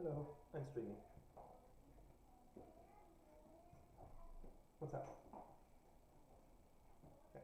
Hello, I'm streaming. What's up? Okay.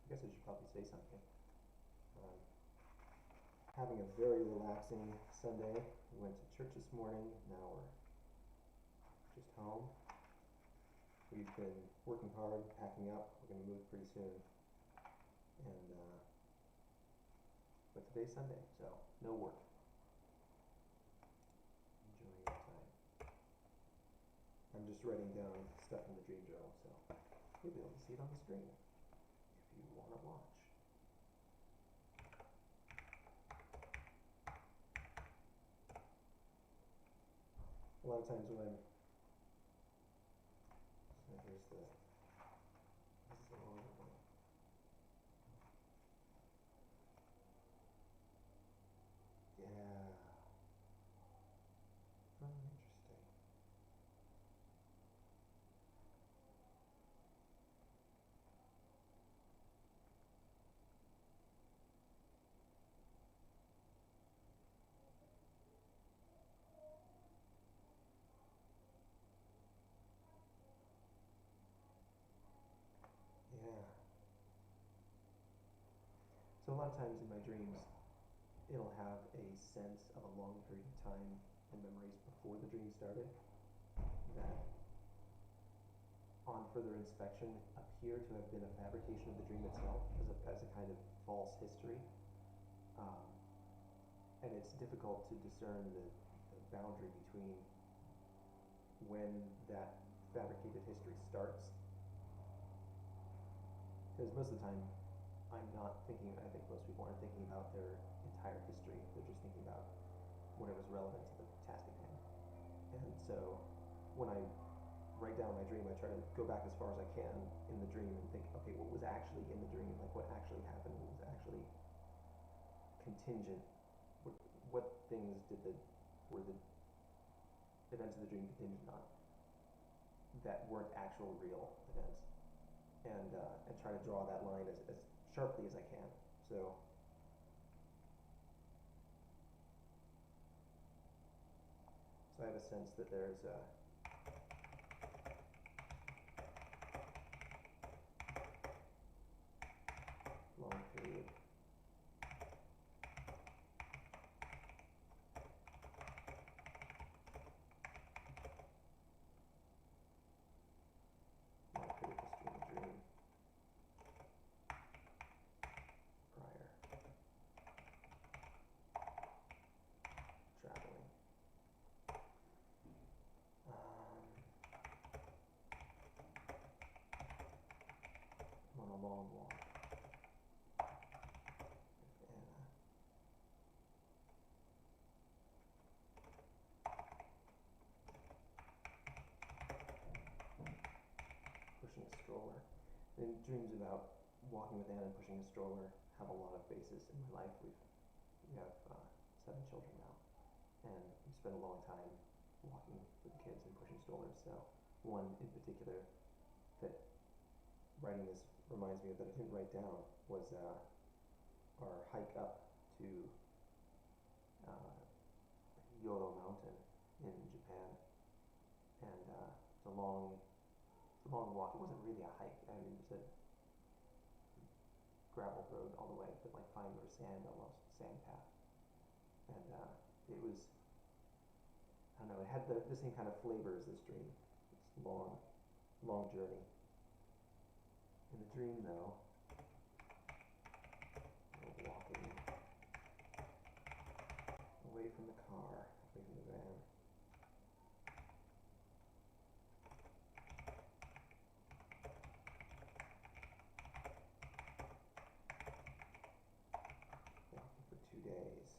I guess I should probably say something. Having a very relaxing Sunday. We went to church this morning. Now we're just home. We've been working hard, packing up. We're going to move pretty soon. And but today's Sunday, so no work. Enjoying your time. I'm just writing down stuff in the dream journal, so you'll be able to see it on the screen if you want to watch. A lot of times when I'm, so here's this is a longer one. Yeah. Oh, interesting. Yeah. So a lot of times in my dreams, it'll have a sense of a long period of time and memories before the dream started that on further inspection appear to have been a fabrication of the dream itself as a kind of false history. And it's difficult to discern the boundary between when that fabricated history starts. Because most of the time, I'm not thinking, I think most people aren't thinking about their entire history. They're just thinking about whatever's relevant to the task at hand. And so when I write down my dream, I try to go back as far as I can in the dream and think, okay, what was actually in the dream? Like what actually happened? What was actually contingent? What things were the events of the dream contingent on that weren't actual real events? And try to draw that line as sharply as I can. So I have a sense that there's a long period. Long period history in the dream. long walk with Anna. Pushing a stroller. And dreams about walking with Anna and pushing a stroller have a lot of basis in my life. We have 7 children now, and we spent a long time walking with kids and pushing strollers. So one in particular that writing this reminds me of that I didn't write down was our hike up to Yoro Mountain in Japan, and it's a long walk. It wasn't really a hike. I mean, it was a gravel road all the way, but like fine or sand, almost sand path, and it was, I don't know, it had the same kind of flavor as this dream. It's long journey. In the dream, though, we're walking away from the car, away from the van. Walking for 2 days.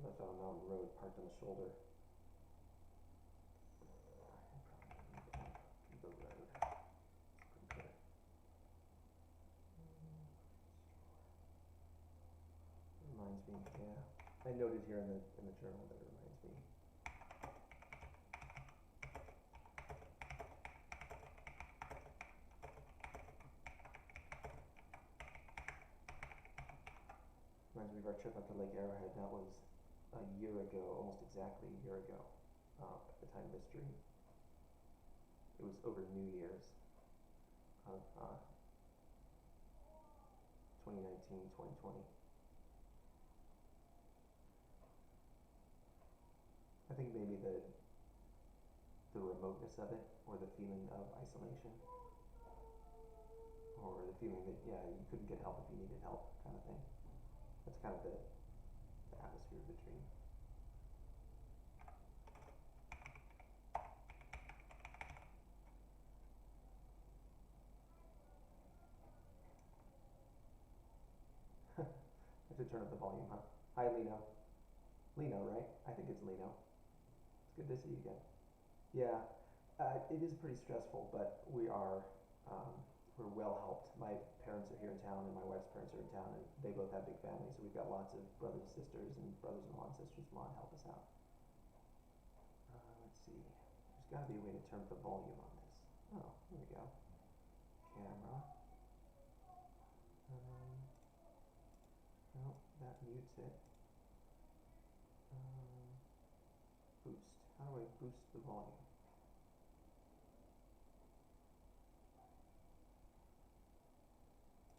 Left on a mountain road, parked on the shoulder. The road. Pretty good. Reminds me, yeah. I noted here in the journal that it reminds me. Reminds me of our trip up to Lake Arrowhead. That was a year ago, almost exactly a year ago, at the time of this dream. It was over New Year's of 2019, 2020. I think maybe the remoteness of it, or the feeling of isolation, or the feeling that, yeah, you couldn't get help if you needed help, kind of thing. That's kind of the atmosphere of the dream. I have to turn up the volume, huh? Hi, Lino. Lino, right? I think it's Lino. It's good to see you again. Yeah, it is pretty stressful, but we're well helped. My parents are here in town, and my wife's parents are in town, and they both have big families, so we've got lots of brothers and sisters, and brothers-in-law and sisters-in-law to help us out. Let's see. There's got to be a way to turn up the volume on this. Oh, here we go. Camera. No, that mutes it. Boost. How do I boost the volume?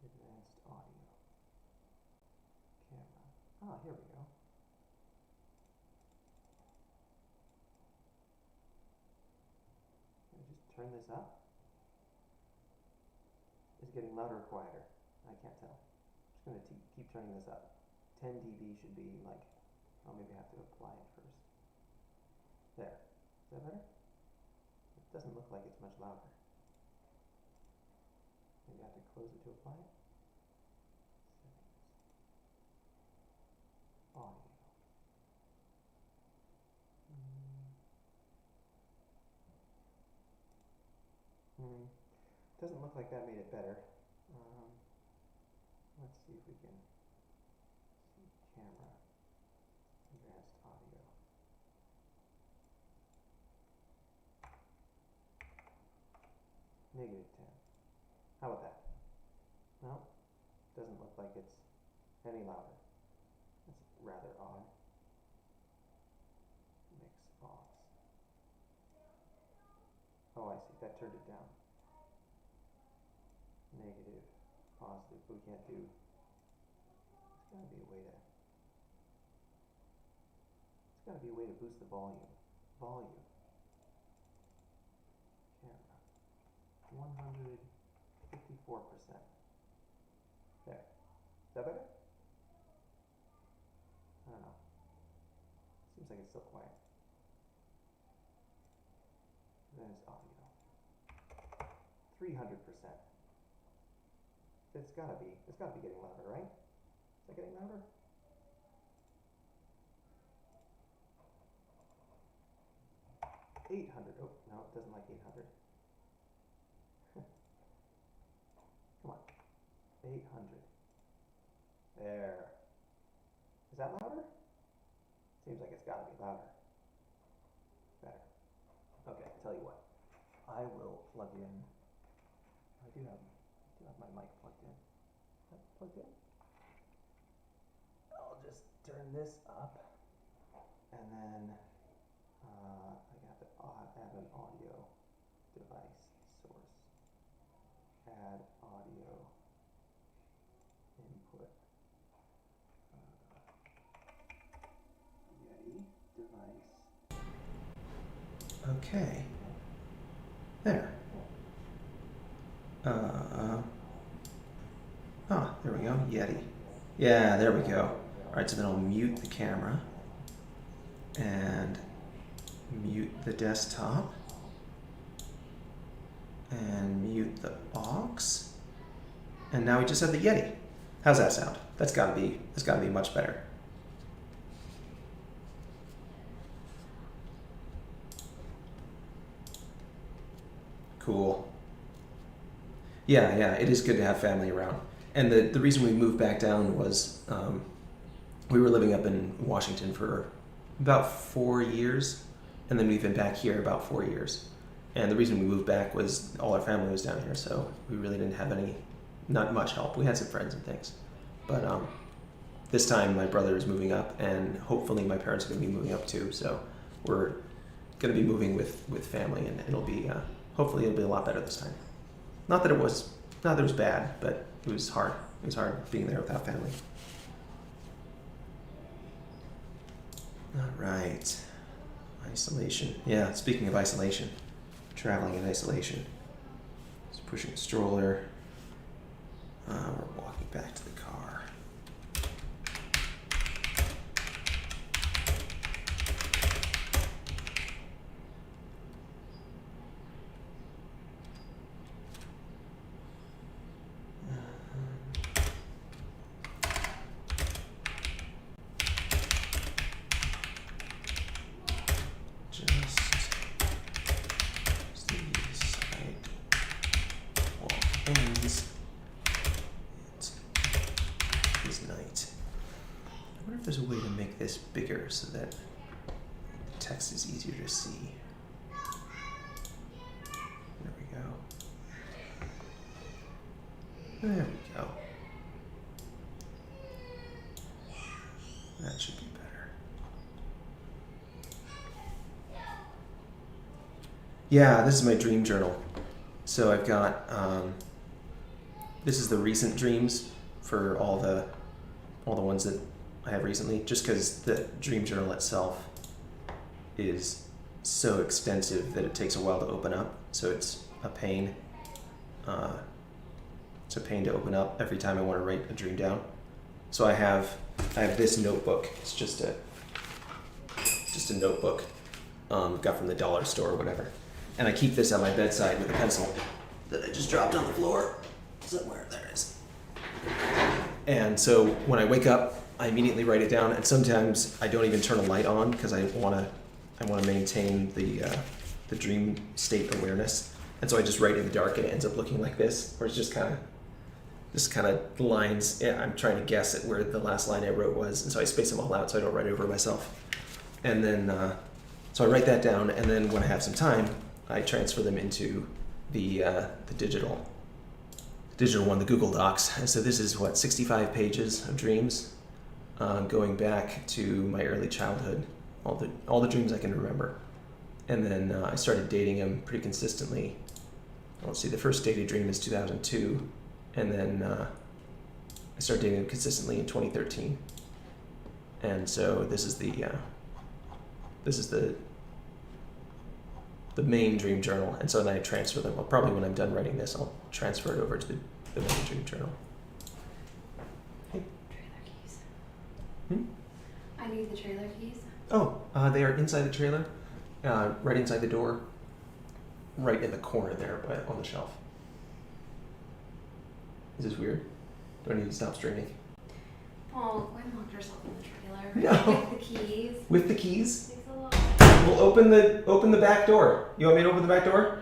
Advanced audio. Camera. Ah, here we go. Can I just turn this up? Is it getting louder or quieter? I can't tell. I'm just going to keep turning this up. 10 dB should be like, oh, maybe I have to apply it first. There. Is that better? It doesn't look like it's much louder. Maybe I have to close it to apply it. Settings. Audio. Doesn't look like that made it better. Let's see if we can see camera. Advanced audio. -10. How about that? No, doesn't look like it's any louder. That's rather odd. Mix aux. Oh, I see. That turned it down. Negative, positive. But we can't do. There's got to be a way to. There's got to be a way to boost the volume. Volume. Camera. 155 4%. There. Is that better? I don't know. Seems like it's still quiet. There's audio. 300%. It's gotta be getting louder, right? Is that getting louder? $800. Oh, no, it doesn't like 800. Come on. 800. There. Is that louder? Seems like it's gotta be louder. Better. Okay, I'll tell you what. I will plug in. I do have my mic plugged in. Is that plugged in? I'll just turn this up, and then I have to add an audio device source. Add audio input. Yeti device. Okay. There. There we go. Yeti. Yeah, there we go. Alright, so then I'll mute the camera and mute the desktop and mute the aux. And now we just have the Yeti. How's that sound? That's gotta be much better. Cool. Yeah, it is good to have family around. And the reason we moved back down was we were living up in Washington for about 4 years, and then we've been back here about 4 years. And the reason we moved back was all our family was down here, so we really didn't have not much help. We had some friends and things. But this time my brother is moving up, and hopefully my parents are going to be moving up too. So we're going to be moving with family, and hopefully it'll be a lot better this time. Not that it was bad, but it was hard. It was hard being there without family. All right. Isolation. Yeah, speaking of isolation, traveling in isolation. Just pushing a stroller. We're walking back to the car. There's a way to make this bigger so that the text is easier to see. There we go. There we go. That should be better. Yeah, this is my dream journal. So I've got, this is the recent dreams for all the ones that I have recently, just because the dream journal itself is so extensive that it takes a while to open up. So it's a pain. It's a pain to open up every time I want to write a dream down. So I have this notebook. It's just a notebook got from the dollar store or whatever. And I keep this at my bedside with a pencil that I just dropped on the floor somewhere. There it is. And so when I wake up, I immediately write it down, and sometimes I don't even turn a light on because I want to maintain the dream state awareness, and so I just write in the dark, and it ends up looking like this, where it's just kind of lines. Yeah, I'm trying to guess at where the last line I wrote was, and so I space them all out so I don't write over myself. And then so I write that down, and then when I have some time, I transfer them into the digital one, the Google Docs. And so this is 65 pages of dreams. Going back to my early childhood, all the dreams I can remember, and then I started dating him pretty consistently. Let's see, the first dated dream is 2002, and then I started dating him consistently in 2013. And so this is the main dream journal, and so then I transfer them. Well, probably when I'm done writing this, I'll transfer it over to the main dream journal. Trailer keys. Hmm? I need the trailer keys. Oh, they are inside the trailer, right inside the door, right in the corner there, on the shelf. Is this weird? Do I need to stop streaming? Paul, go ahead and lock yourself in the trailer. No. With the keys. With the keys? Takes a lot. We'll open the back door. You want me to open the back door?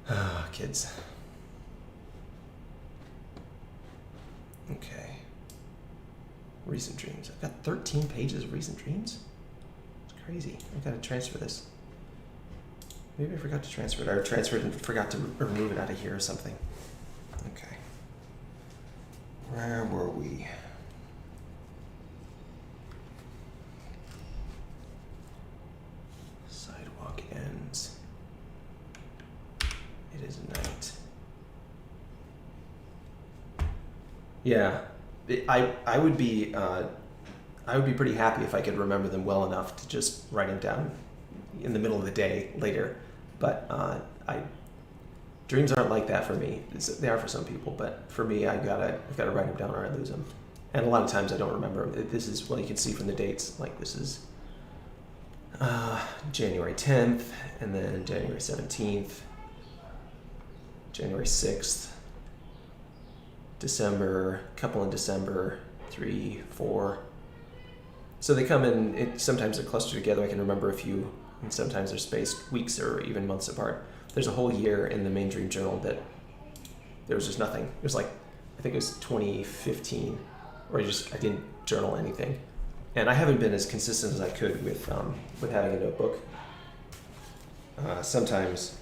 Ah, kids. Okay. Recent dreams. I've got 13 pages of recent dreams. It's crazy. I've got to transfer this. Maybe I forgot to transfer it. Or transferred and forgot to remove it out of here or something. Okay. Where were we? Sidewalk ends. It is night. Yeah, I would be pretty happy if I could remember them well enough to just write them down in the middle of the day later. But dreams aren't like that for me. They are for some people, but for me, I've got to write them down or I lose them. And a lot of times I don't remember. This is, well, you can see from the dates. Like this is January 10th, and then January 17th, January 6th. December, couple in December, 3, 4. So they come in, sometimes they're clustered together. I can remember a few, and sometimes they're spaced weeks or even months apart. There's a whole year in the main dream journal that there was just nothing. It was like, I think it was 2015, where I didn't journal anything. And I haven't been as consistent as I could with having a notebook. Sometimes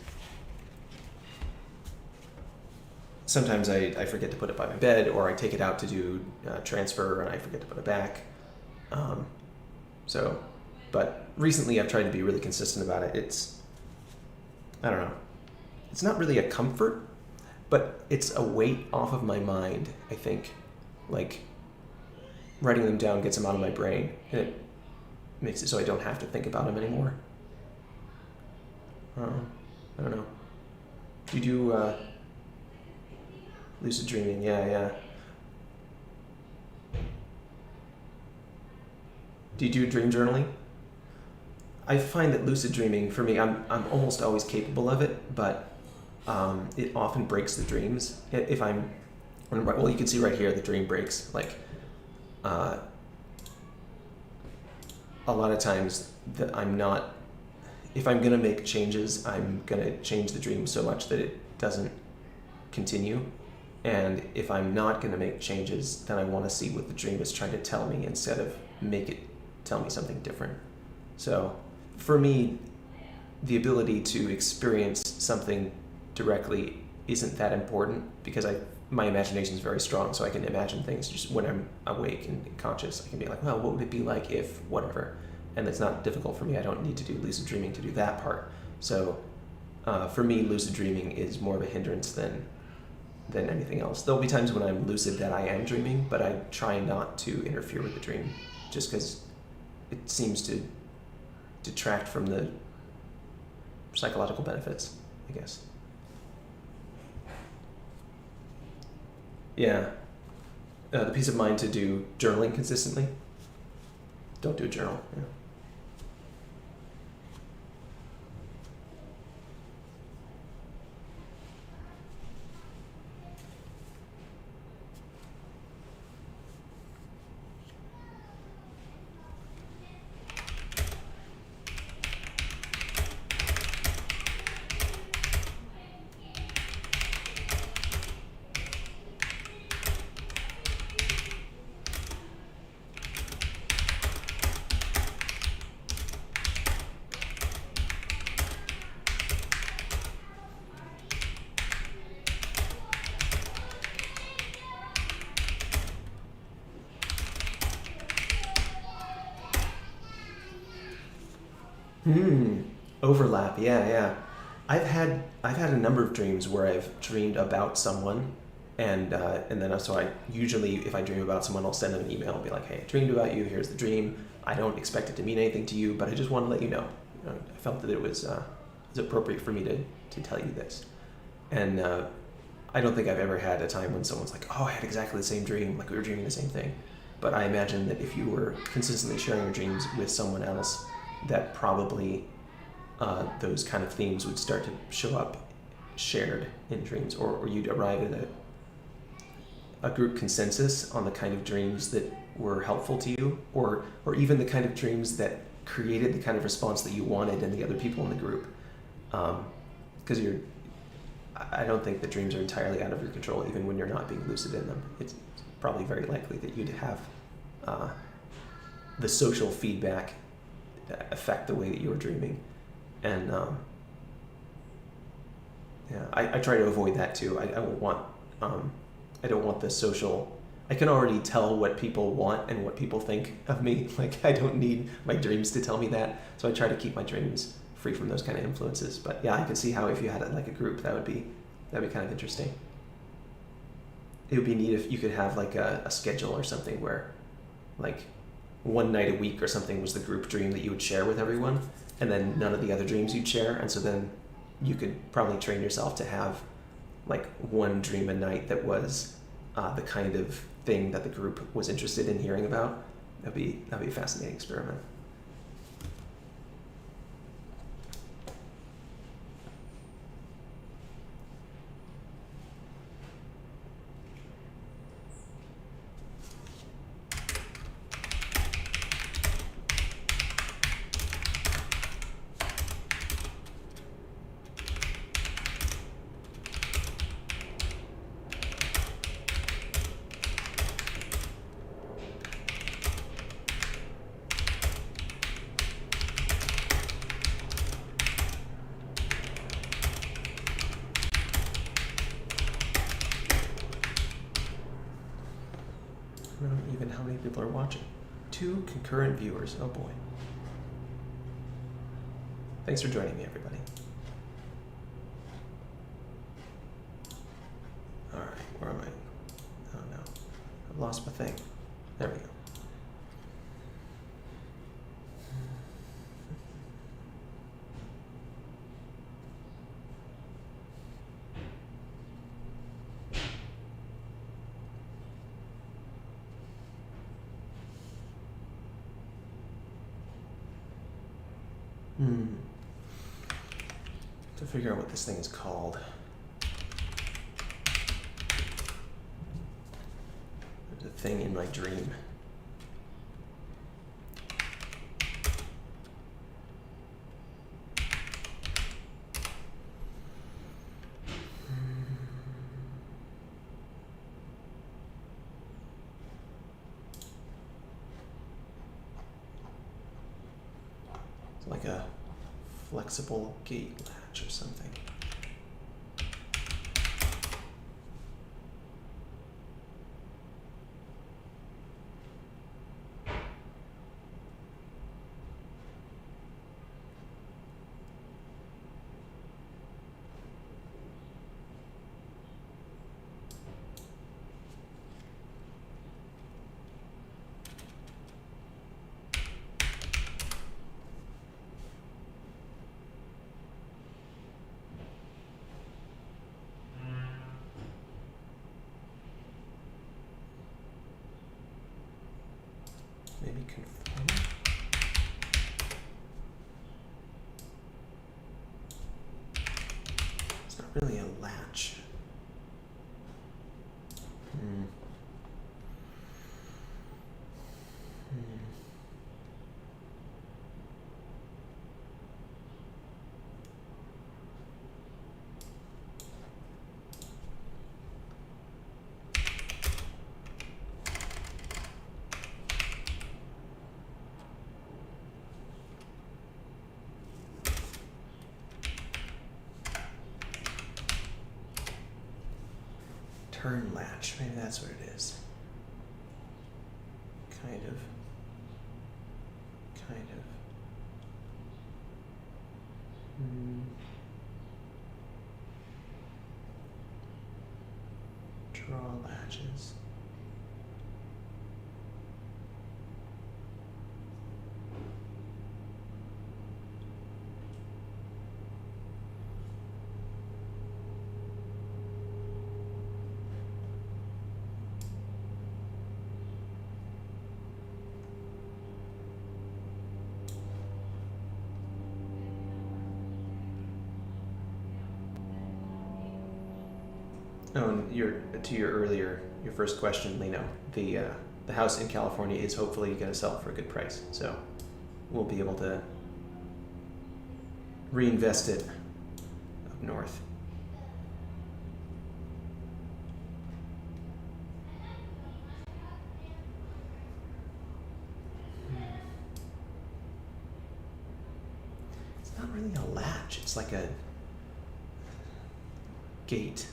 I forget to put it by my bed, or I take it out to do transfer and I forget to put it back. But recently I've tried to be really consistent about it. I don't know. It's not really a comfort, but it's a weight off of my mind, I think. Like, writing them down gets them out of my brain, and it makes it so I don't have to think about them anymore. I don't know. Do you do lucid dreaming? Yeah. Do you do dream journaling? I find that lucid dreaming, for me, I'm almost always capable of it, but it often breaks the dreams. Well, you can see right here the dream breaks. Like, a lot of times that if I'm gonna make changes, I'm gonna change the dream so much that it doesn't continue. And if I'm not gonna make changes, then I wanna see what the dream is trying to tell me instead of make it tell me something different. So for me, the ability to experience something directly isn't that important, because my imagination is very strong, so I can imagine things just when I'm awake and conscious. I can be like, well, what would it be like if whatever? And it's not difficult for me. I don't need to do lucid dreaming to do that part. So for me, lucid dreaming is more of a hindrance than anything else. There'll be times when I'm lucid that I am dreaming, but I try not to interfere with the dream, just because it seems to detract from the psychological benefits, I guess. Yeah. The peace of mind to do journaling consistently. Don't do a journal. Yeah. Overlap, yeah. I've had a number of dreams where I've dreamed about someone And then so I usually, if I dream about someone, I'll send them an email and be like, hey, I dreamed about you. Here's the dream. I don't expect it to mean anything to you, but I just want to let you know. I felt that it was appropriate for me to tell you this. And I don't think I've ever had a time when someone's like, oh, I had exactly the same dream, like we were dreaming the same thing. But I imagine that if you were consistently sharing your dreams with someone else, that probably those kind of themes would start to show up shared in dreams, or you'd arrive at a group consensus on the kind of dreams that were helpful to you, or even the kind of dreams that created the kind of response that you wanted in the other people in the group. Because I don't think that dreams are entirely out of your control, even when you're not being lucid in them. It's probably very likely that you'd have the social feedback affect the way that you were dreaming. And I try to avoid that too. I don't want the social. I can already tell what people want and what people think of me. Like, I don't need my dreams to tell me that. So I try to keep my dreams free from those kind of influences. But yeah, I can see how if you had like a group, that'd be kind of interesting. It would be neat if you could have like a schedule or something where like one night a week or something was the group dream that you would share with everyone, and then none of the other dreams you'd share. And so then you could probably train yourself to have like one dream a night that was the kind of thing that the group was interested in hearing about. That'd be a fascinating experiment. I don't know even how many people are watching. 2 concurrent viewers. Oh boy. Thanks for joining me, everybody. All right, where am I? Oh no, I've lost my thing. There we go. To figure out what this thing is called. There's a thing in my dream. It's like a flexible gate latch or something. Maybe conform. It's not really a latch. Turn latch, maybe that's what it is. Kind of. Draw latches. Oh, and your first question, Lino, the house in California is hopefully going to sell for a good price, so we'll be able to reinvest it up north. It's not really a latch, it's like a gate.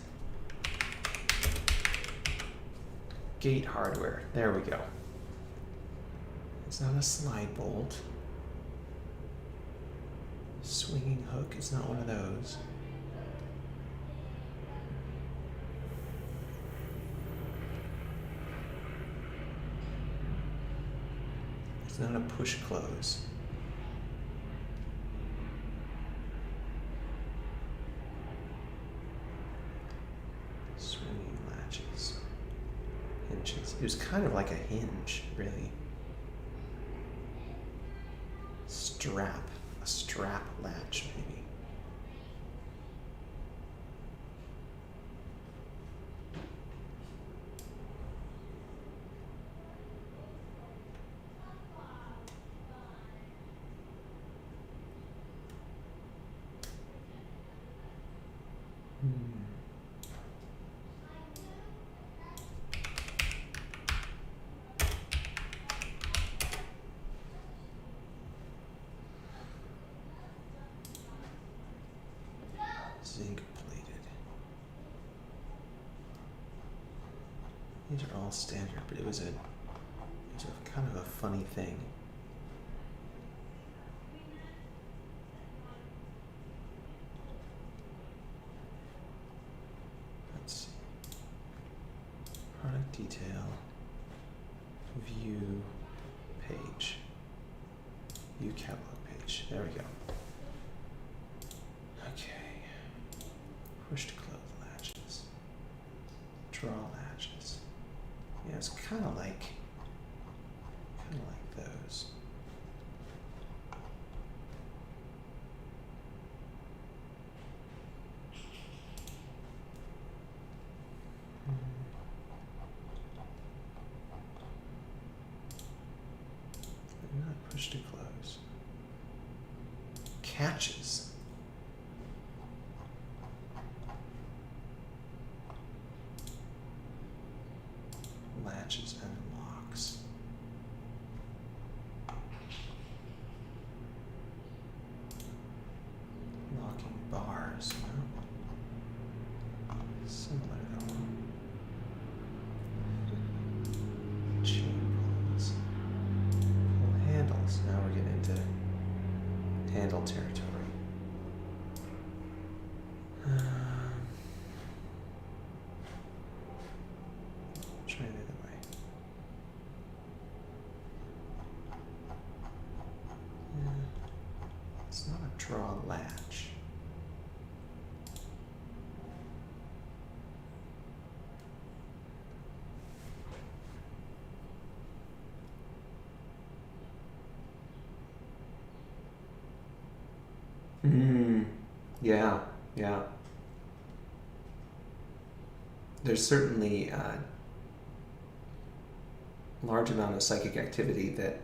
Gate hardware. There we go. It's not a slide bolt. Swinging hook. It's not one of those. It's not a push close. Swinging latches. Hinges. It was kind of like a hinge, really. Strap. A strap latch, maybe. Zinc plated. These are all standard, but it was a kind of a funny thing. Let's see. Product detail. View page. View catalog page. There we go. Okay. Push to close latches. Draw latches. Yeah, it's kind of like those. Not push to close. Catches. Latches and locks. Locking bars. No. Similar though. Chain pulls. Pull handles. Now we're getting into handle territory. Try it the other way. Yeah. It's not a draw latch. Yeah, yeah. There's certainly a large amount of psychic activity that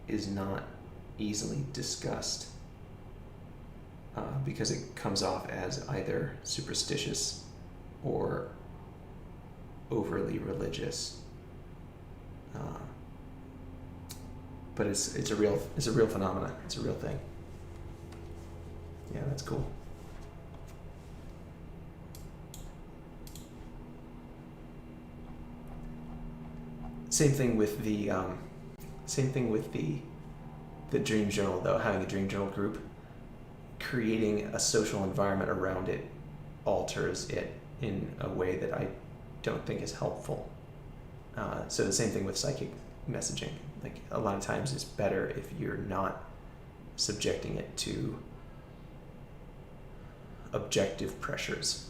is not easily discussed because it comes off as either superstitious or overly religious. But it's a real phenomenon. It's a real thing. Yeah, that's cool. Same thing with the dream journal though, having a dream journal group, creating a social environment around it alters it in a way that I don't think is helpful. So the same thing with psychic messaging. Like a lot of times it's better if you're not subjecting it to objective pressures.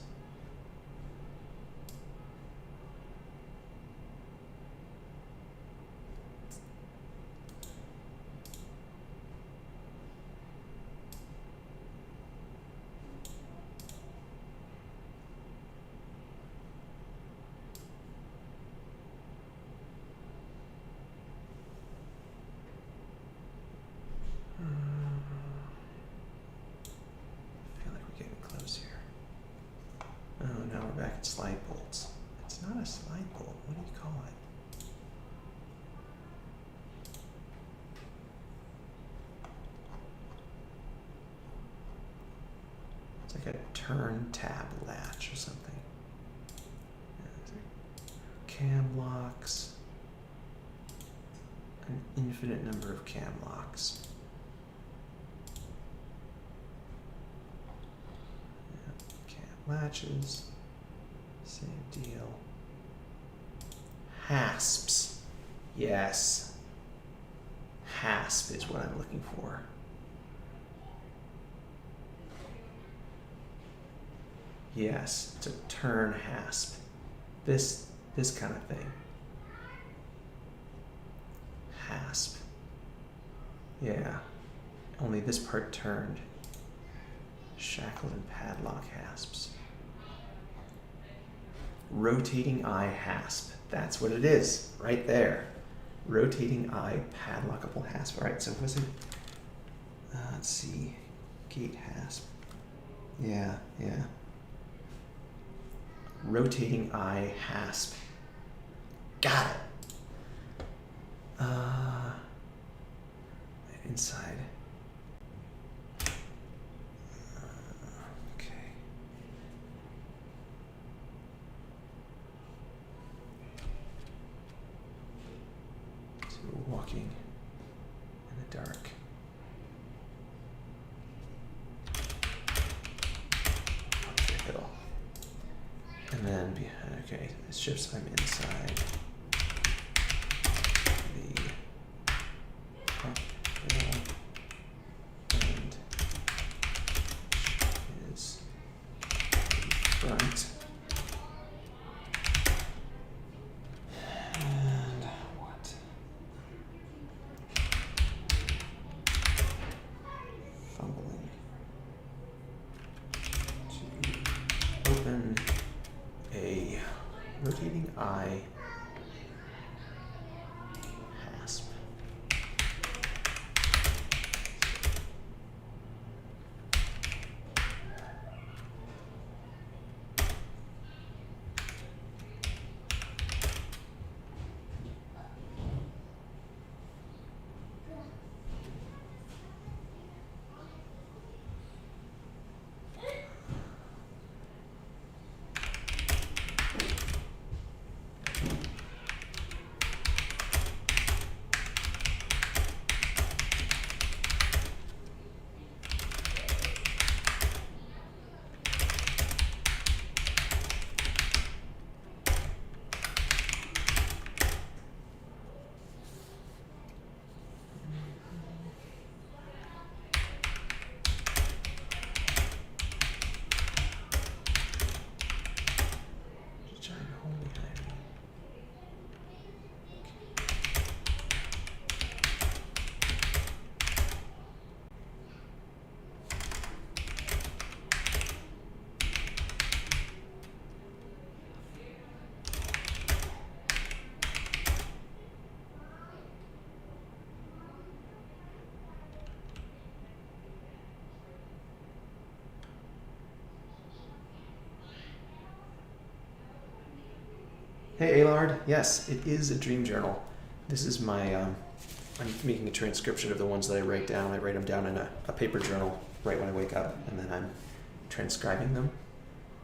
Slide bolts. It's not a slide bolt. What do you call it? It's like a turn tab latch or something. Cam locks. An infinite number of cam locks. Cam latches. Same deal. Hasps. Yes. Hasp is what I'm looking for. Yes, it's a turn hasp. This kind of thing. Hasp. Yeah. Only this part turned. Shackled and padlock hasps. Rotating eye hasp. That's what it is, right there. Rotating eye padlockable hasp. All right, so was it? Let's see. Gate hasp. Yeah. Rotating eye hasp. Got it. Inside. Walking in the dark. Middle. And then, okay, it shifts. I'm inside the top middle and is the front. Rotating eye hasp. Hey, Aylard. Yes, it is a dream journal. This is my, I'm making a transcription of the ones that I write down. I write them down in a paper journal right when I wake up, and then I'm transcribing them.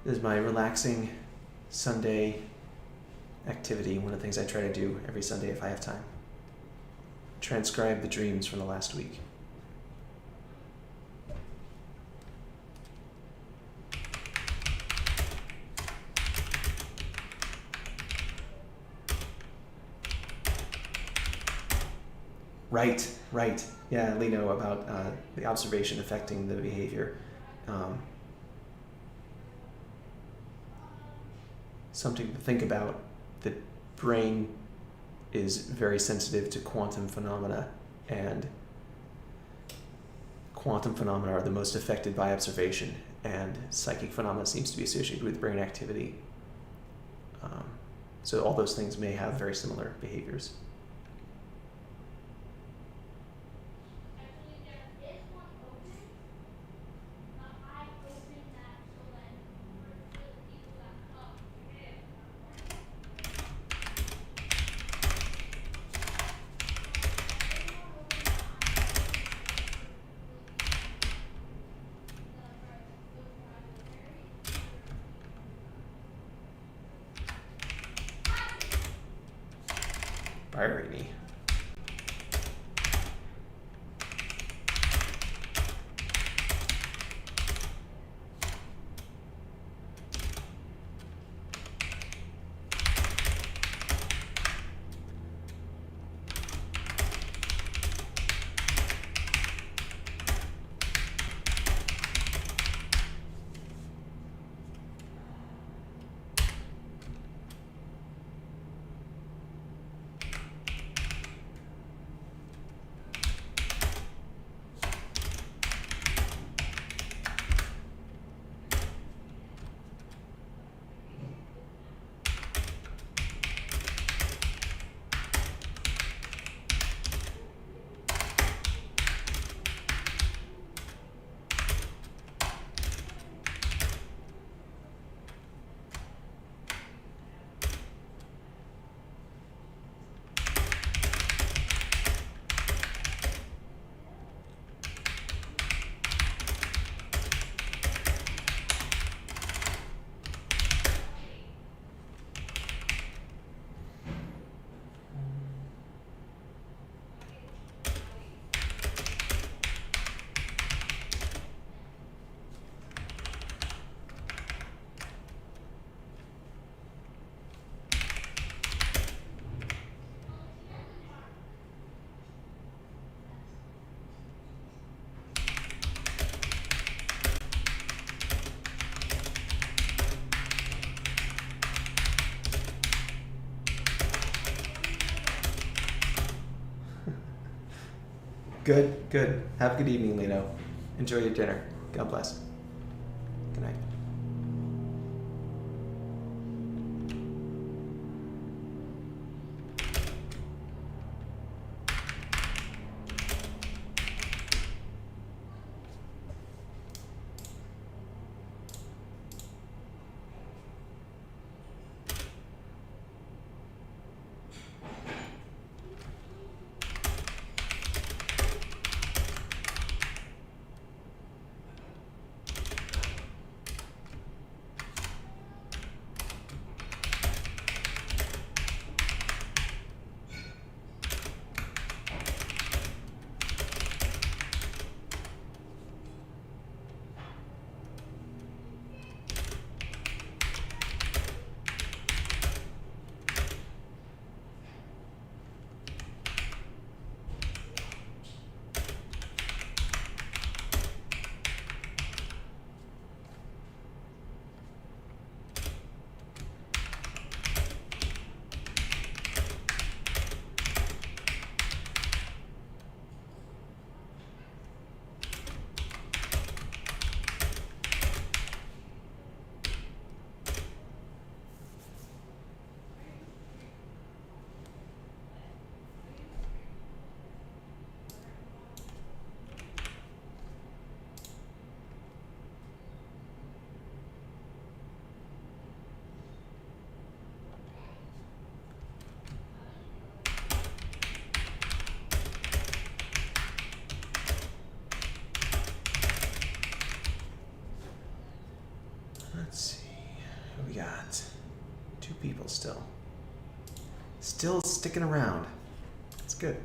This is my relaxing Sunday activity, one of the things I try to do every Sunday if I have time. Transcribe the dreams from the last week. Right. Yeah, Lino, about the observation affecting the behavior. Something to think about. The brain is very sensitive to quantum phenomena, and quantum phenomena are the most affected by observation, and psychic phenomena seems to be associated with brain activity. So all those things may have very similar behaviors. Irony. Good. Have a good evening, Lino. Enjoy your dinner. God bless. Good night. Let's see. Who we got? 2 people still. Still sticking around. That's good.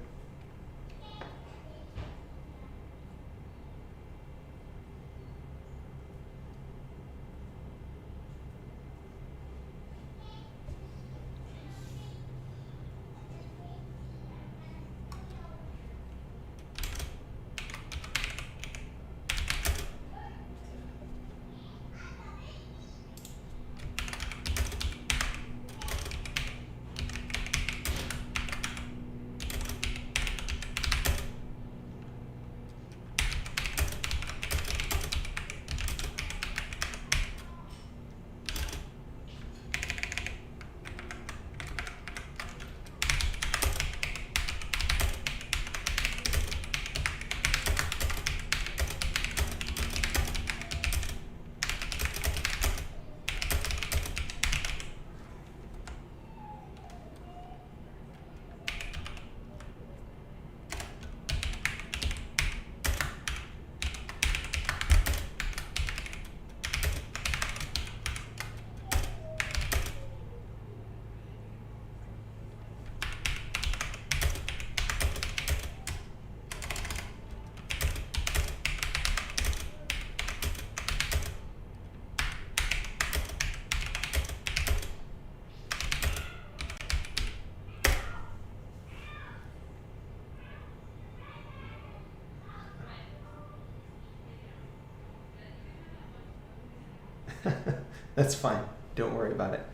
That's fine. Don't worry about it.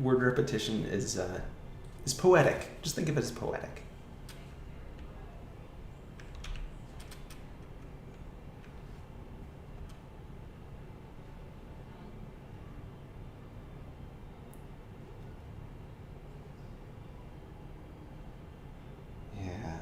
Word repetition is poetic. Just think of it as poetic. Yeah.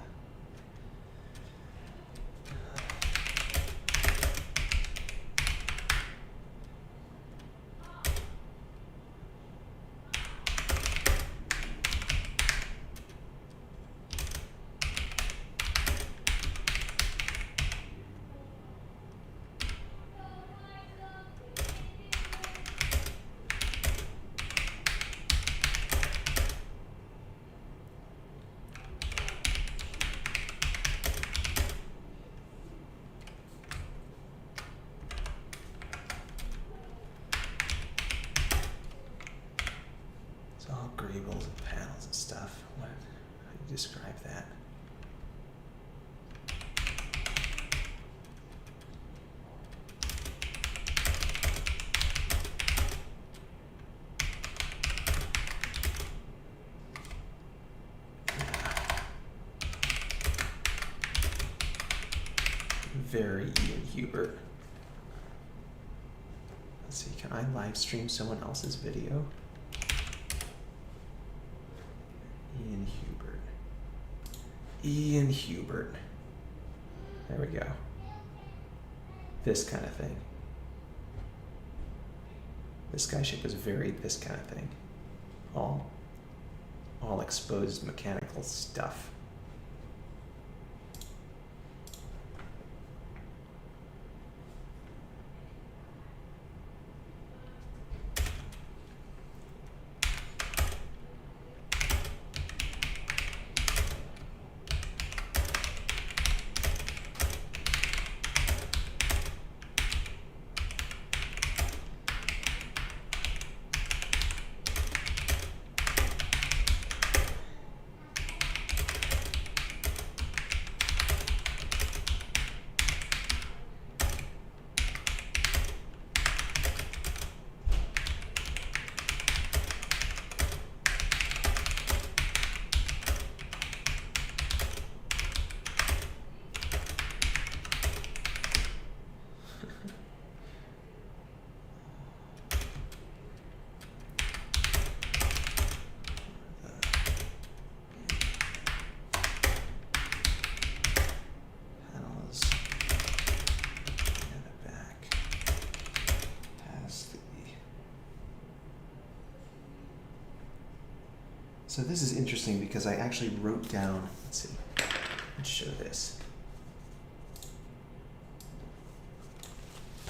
It's all greebles and panels and stuff. How do you describe that? Very Ian Hubert. Let's see, can I live stream someone else's video? Ian Hubert. Ian Hubert. There we go. This kind of thing. This guy ship is very this kind of thing. All exposed mechanical stuff. So this is interesting because I actually wrote down, let's see, let's show this.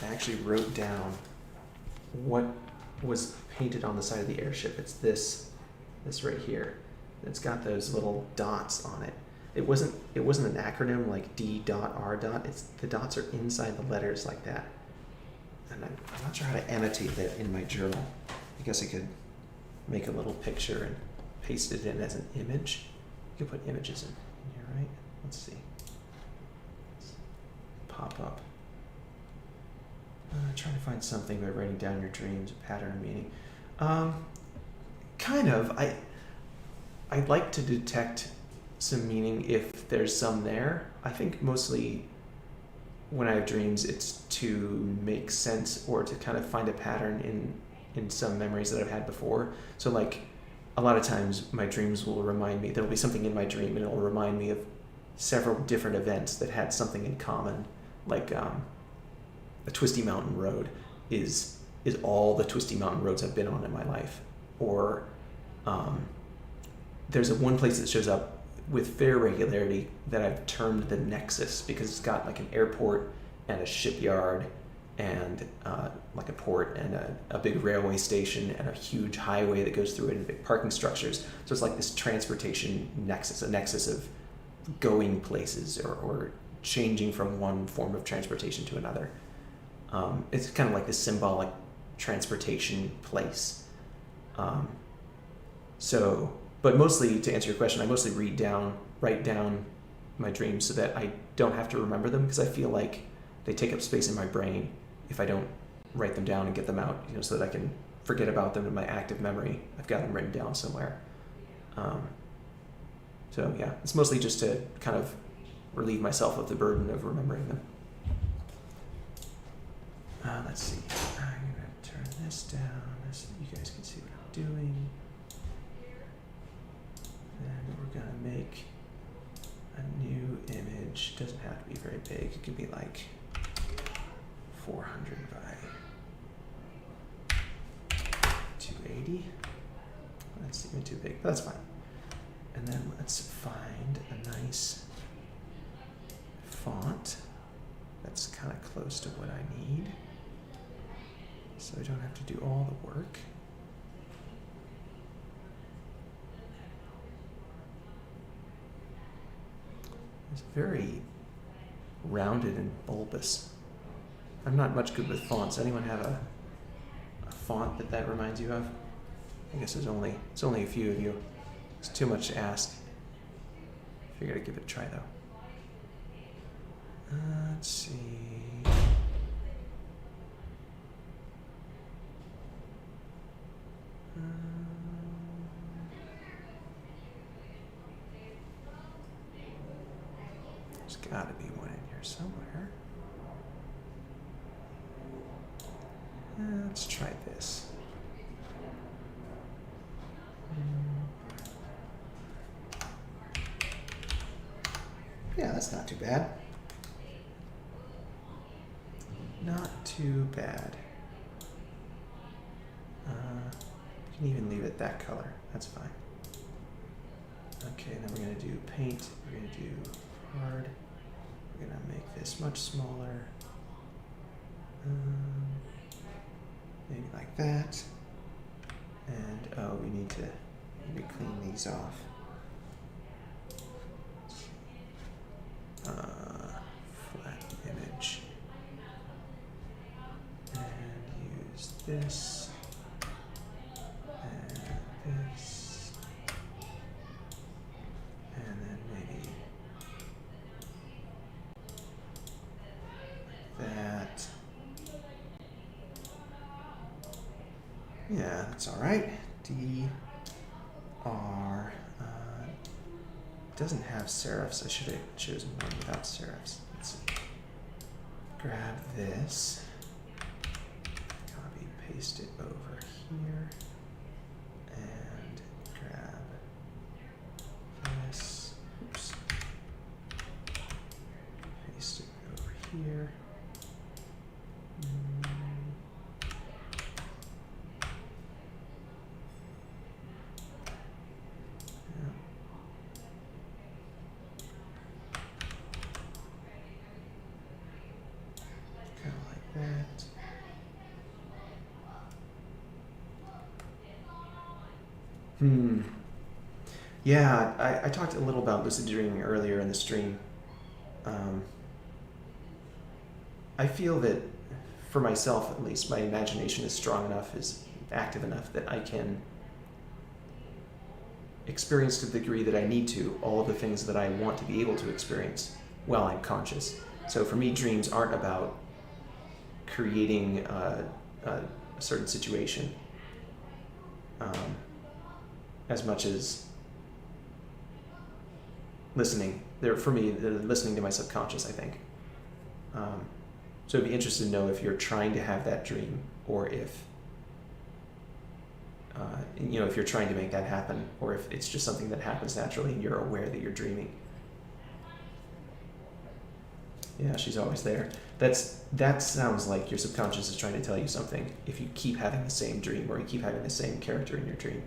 I actually wrote down what was painted on the side of the airship. It's this right here. It's got those little dots on it. It wasn't an acronym like D.R. It's the dots are inside the letters like that. And I'm not sure how to annotate that in my journal. I guess I could make a little picture and paste it in as an image. You can put images in here, right? Let's see. Let's pop up. Trying to find something by writing down your dreams, a pattern of meaning. Kind of. I'd like to detect some meaning if there's some there. I think mostly when I have dreams, it's to make sense or to kind of find a pattern in some memories that I've had before. So like a lot of times my dreams will remind me, there'll be something in my dream and it'll remind me of several different events that had something in common. Like a twisty mountain road is all the twisty mountain roads I've been on in my life. Or there's one place that shows up with fair regularity that I've termed the Nexus because it's got like an airport and a shipyard and like a port and a big railway station and a huge highway that goes through it and big parking structures. So it's like this transportation nexus, a nexus of going places or changing from one form of transportation to another. It's kind of like this symbolic transportation place. But mostly, to answer your question, I mostly write down my dreams so that I don't have to remember them because I feel like they take up space in my brain if I don't write them down and get them out, so that I can forget about them in my active memory. I've got them written down somewhere. So yeah, it's mostly just to kind of relieve myself of the burden of remembering them. Let's see. I'm going to turn this down so that you guys can see what I'm doing. And we're going to make a new image. Doesn't have to be very big. It could be like 400 by 280. That's even too big, but that's fine. And then let's find a nice font that's kind of close to what I need, so I don't have to do all the work. It's very rounded and bulbous. I'm not much good with fonts. Anyone have a font that reminds you of? I guess it's only a few of you. It's too much to ask. Figured I'd give it a try though. Let's see. There's got to be one in here somewhere. Let's try this. Yeah, that's not too bad. Not too bad. You can even leave it that color. That's fine. Okay, then we're going to do paint. We're going to do hard. We're going to make this much smaller. Maybe like that. And we need to clean these off. Flat image. And use this. And this. And then maybe that. Yeah, that's all right. DR. Doesn't have serifs. I should have chosen one without serifs. Let's see. Grab this. Copy, paste it over here. And grab this. Oops. Paste it over here. Yeah, I talked a little about lucid dreaming earlier in the stream. I feel that, for myself at least, my imagination is strong enough, is active enough that I can experience to the degree that I need to all of the things that I want to be able to experience while I'm conscious. So for me, dreams aren't about creating a certain situation as much as listening. For me, they're listening to my subconscious, I think. So I'd be interested to know if you're trying to have that dream, or if if you're trying to make that happen, or if it's just something that happens naturally and you're aware that you're dreaming. Yeah, she's always there. That sounds like your subconscious is trying to tell you something. If you keep having the same dream, or you keep having the same character in your dream,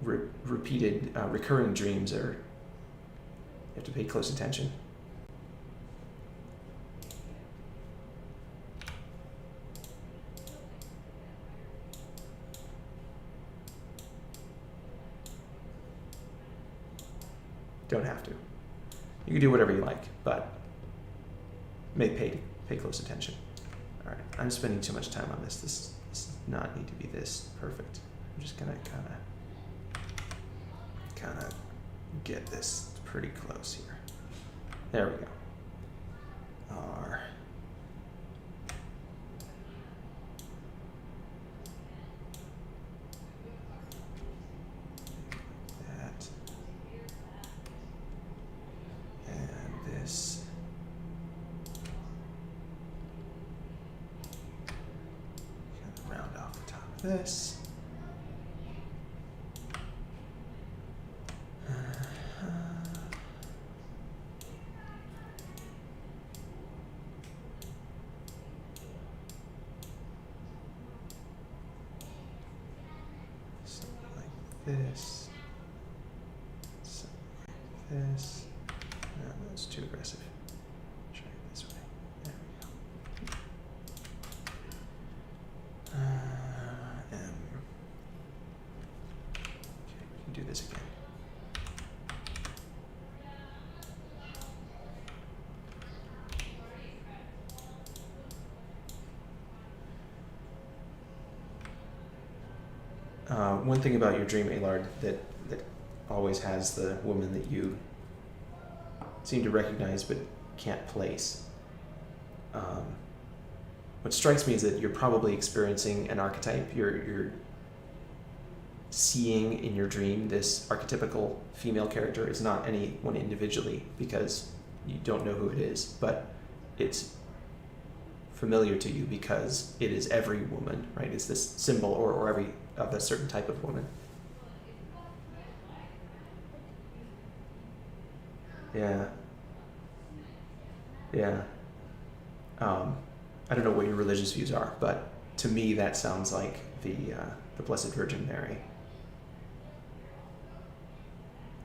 repeated, recurring dreams you have to pay close attention. Don't have to. You can do whatever you like, but pay close attention. All right, I'm spending too much time on this. This does not need to be this perfect. I'm just gonna kind of get this pretty close here. There we go. this. Kind of round off the top of this. Something like this. Something like this. No, that's too aggressive. Try it this way. There we go. M. Okay, we can do this again. One thing about your dream, Aelard, that always has the woman that you seem to recognize but can't place. What strikes me is that you're probably experiencing an archetype. You're seeing in your dream this archetypical female character. It's not anyone individually because you don't know who it is, but it's familiar to you because it is every woman, right? It's this symbol or every of a certain type of woman. Yeah. Yeah. I don't know what your religious views are, but to me that sounds like the Blessed Virgin Mary.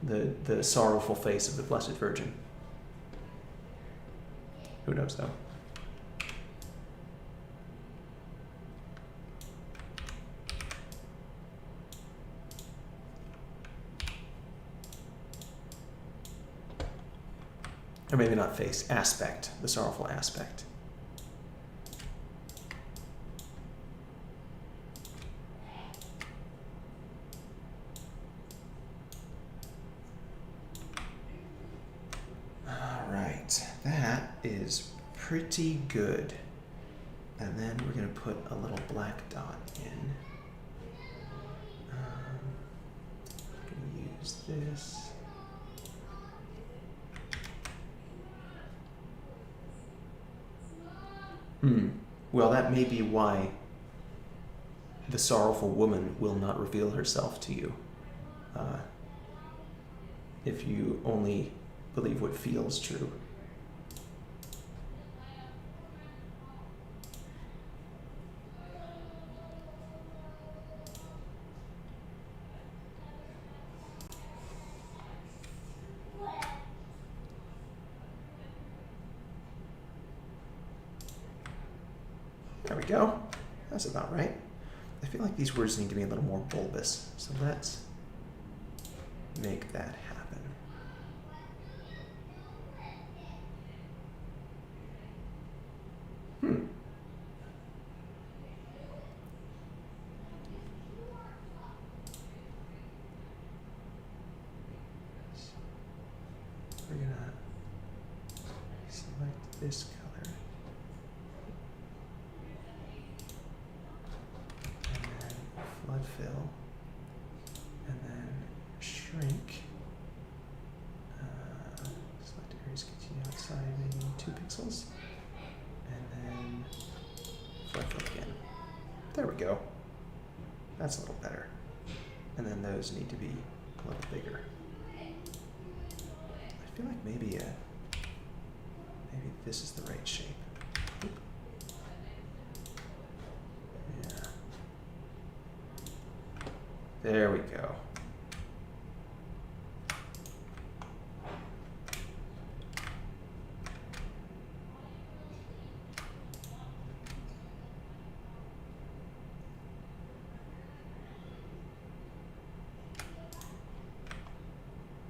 The sorrowful face of the Blessed Virgin. Who knows though? Or maybe not face, aspect, the sorrowful aspect. All right, that is pretty good. And then we're going to put a little black dot in. I'm going to use this. Well, that may be why the sorrowful woman will not reveal herself to you. If you only believe what feels true. There we go. That's about right. I feel like these words need to be a little more bulbous, so let's make that happen. We're gonna select this color. Flood fill, and then shrink. Select areas continue outside, maybe 2 pixels, and then flood fill again. There we go. That's a little better. And then those need to be a little bigger. I feel like maybe this is the right shape. There we go.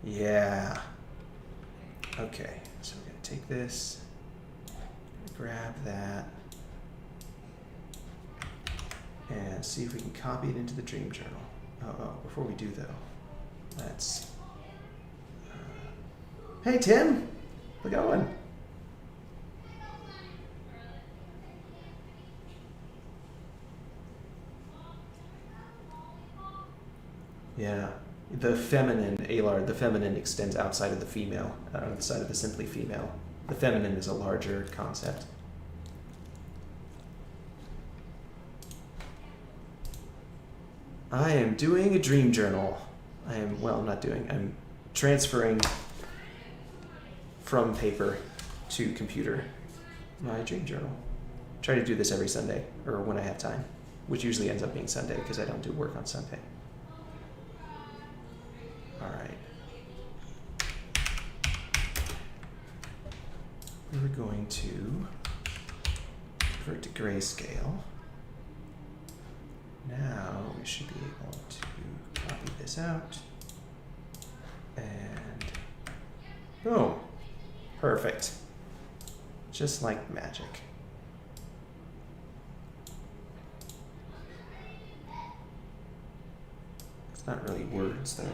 Yeah. Okay, so we're going to take this, grab that, and see if we can copy it into the dream journal. Oh, before we do though, let's... Hey Tim, how's it going? Yeah, The feminine, Alar, the feminine extends outside of the female, on the side of the simply female. The feminine is a larger concept. I am doing a dream journal. I'm transferring from paper to computer my dream journal. Try to do this every Sunday, or when I have time, which usually ends up being Sunday because I don't do work on Sunday. All right. We're going to convert to grayscale. Now we should be able to copy this out. And boom. Perfect. Just like magic. It's not really words though.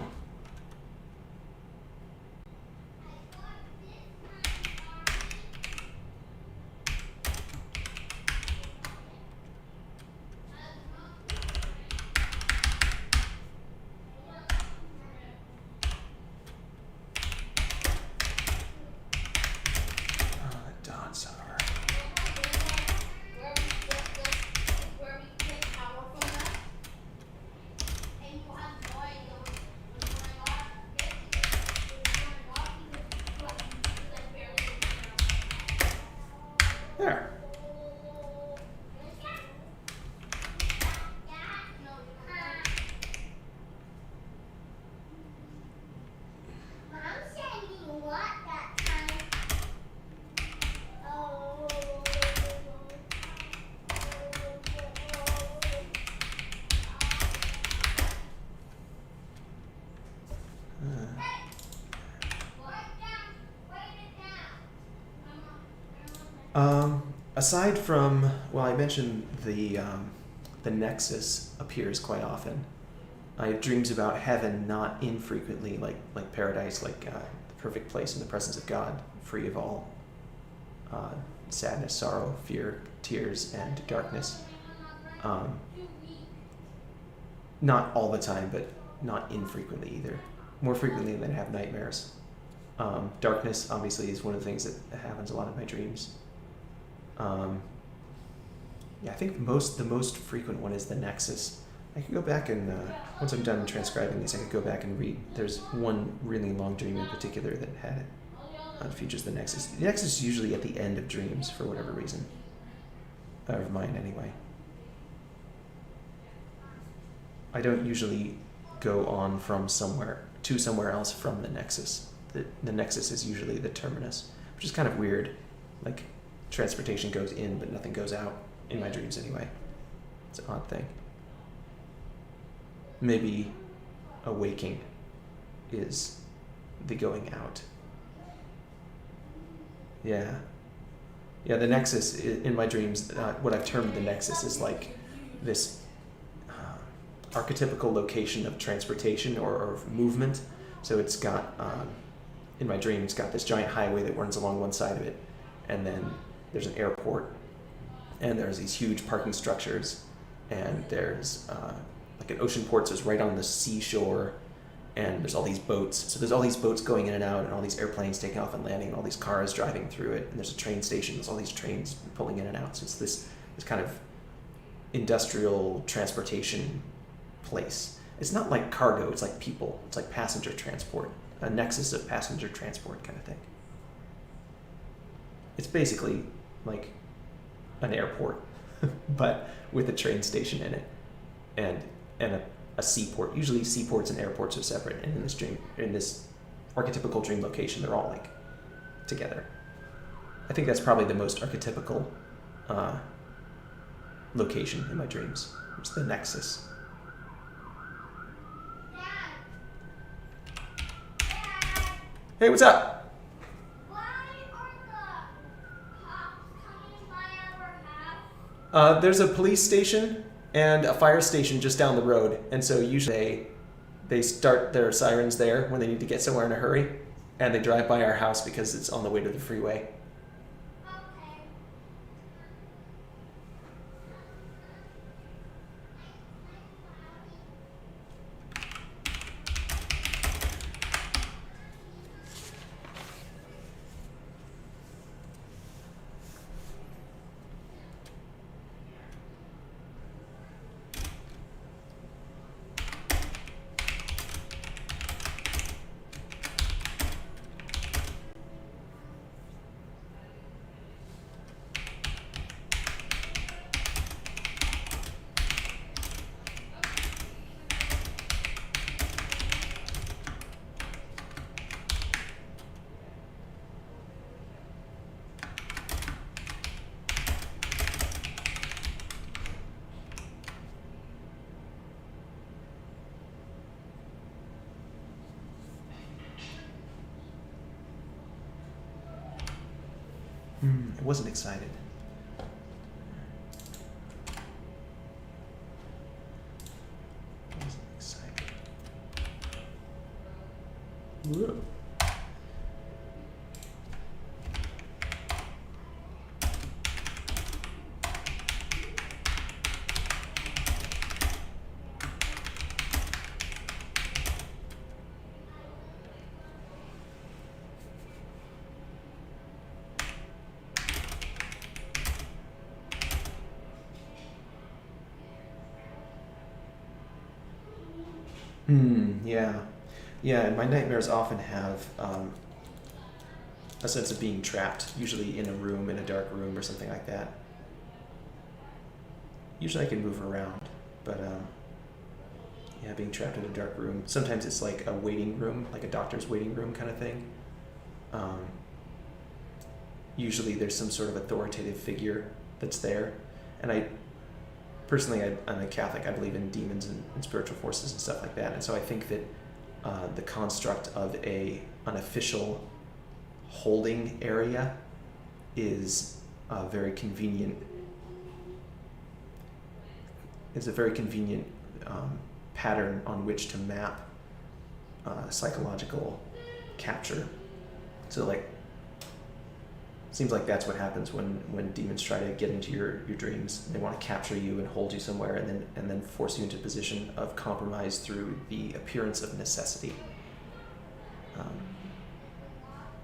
There. Aside from, well, I mentioned the nexus appears quite often. I have dreams about heaven not infrequently, like paradise, like the perfect place in the presence of God, free of all sadness, sorrow, fear, tears, and darkness. Not all the time, but not infrequently either. More frequently than I have nightmares. Darkness, obviously, is one of the things that happens a lot in my dreams. Yeah, I think the most frequent one is the nexus. I could go back and, once I'm done transcribing these, I could go back and read. There's one really long dream in particular that had features the nexus. The nexus is usually at the end of dreams for whatever reason. Of mine, anyway. I don't usually go on from somewhere to somewhere else from the nexus. The nexus is usually the terminus, which is kind of weird. Like, transportation goes in, but nothing goes out, in my dreams anyway. It's an odd thing. Maybe awaking is the going out. Yeah, the nexus, in my dreams, what I've termed the nexus is like this archetypical location of transportation or movement. So it's got, in my dream, it's got this giant highway that runs along one side of it, and then there's an airport, and there's these huge parking structures, and there's like an ocean port, so it's right on the seashore, and there's all these boats. So there's all these boats going in and out, and all these airplanes taking off and landing, and all these cars driving through it, and there's a train station, there's all these trains pulling in and out. So it's this kind of industrial transportation place. It's not like cargo, it's like people, it's like passenger transport, a nexus of passenger transport kind of thing. It's basically like an airport, but with a train station in it, and a seaport. Usually seaports and airports are separate, and in this archetypical dream location, they're all like together. I think that's probably the most archetypical location in my dreams. It's the nexus. Hey, what's up? There's a police station and a fire station just down the road, and so usually they start their sirens there when they need to get somewhere in a hurry, and they drive by our house because it's on the way to the freeway. I wasn't excited. I wasn't excited. Whoa. Yeah. Yeah, and my nightmares often have a sense of being trapped, usually in a room, in a dark room or something like that. Usually I can move around, but yeah, being trapped in a dark room. Sometimes it's like a waiting room, like a doctor's waiting room kind of thing. Usually there's some sort of authoritative figure that's there. And personally, I'm a Catholic. I believe in demons and spiritual forces and stuff like that. And so I think that the construct of an official holding area is very convenient. It's a very convenient pattern on which to map psychological capture. So like, seems like that's what happens when demons try to get into your dreams. They want to capture you and hold you somewhere and then force you into a position of compromise through the appearance of necessity.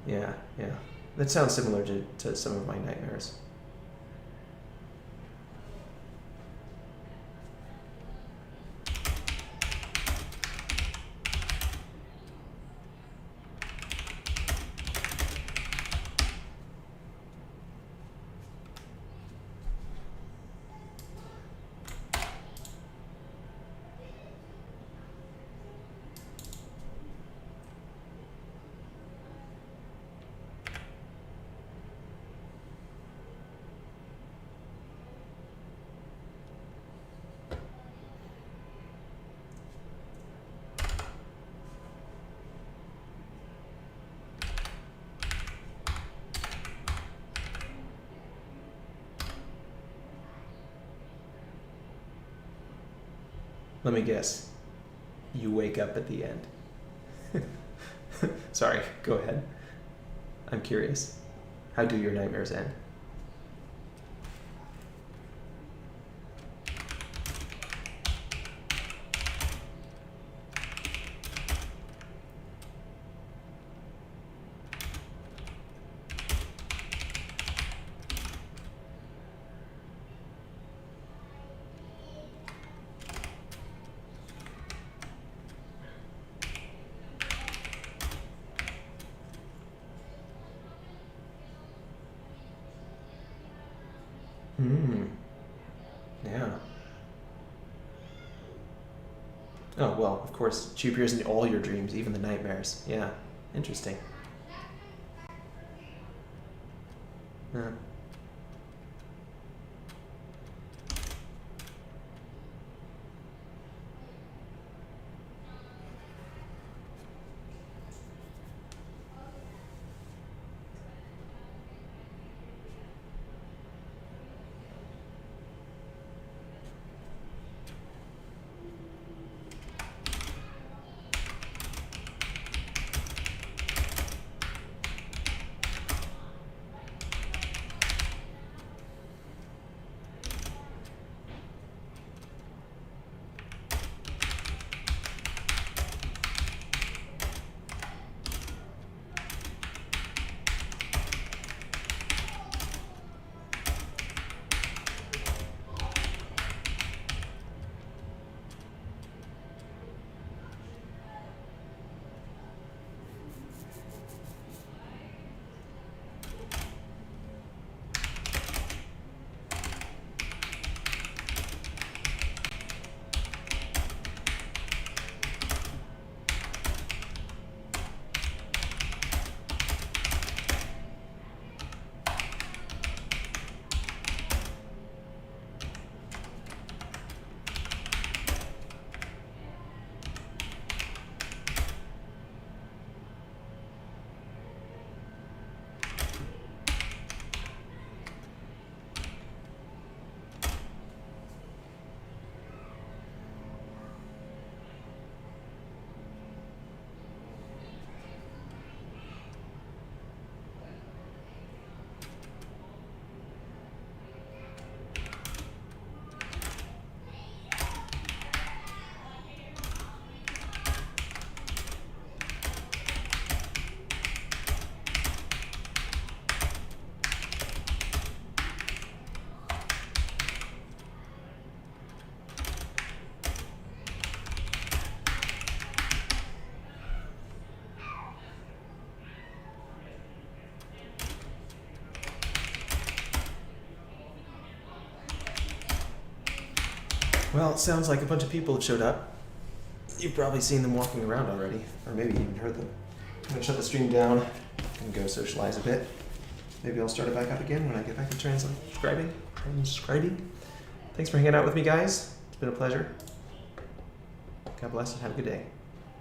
Yeah. That sounds similar to some of my nightmares. Let me guess. You wake up at the end. Sorry, go ahead. I'm curious. How do your nightmares end? Yeah. Oh, well, of course, she appears in all your dreams, even the nightmares. Yeah, interesting. Yeah. Well, it sounds like a bunch of people have showed up. You've probably seen them walking around already, or maybe even heard them. I'm gonna shut the stream down and go socialize a bit. Maybe I'll start it back up again when I get back to transcribing. Thanks for hanging out with me, guys. It's been a pleasure. God bless and have a good day.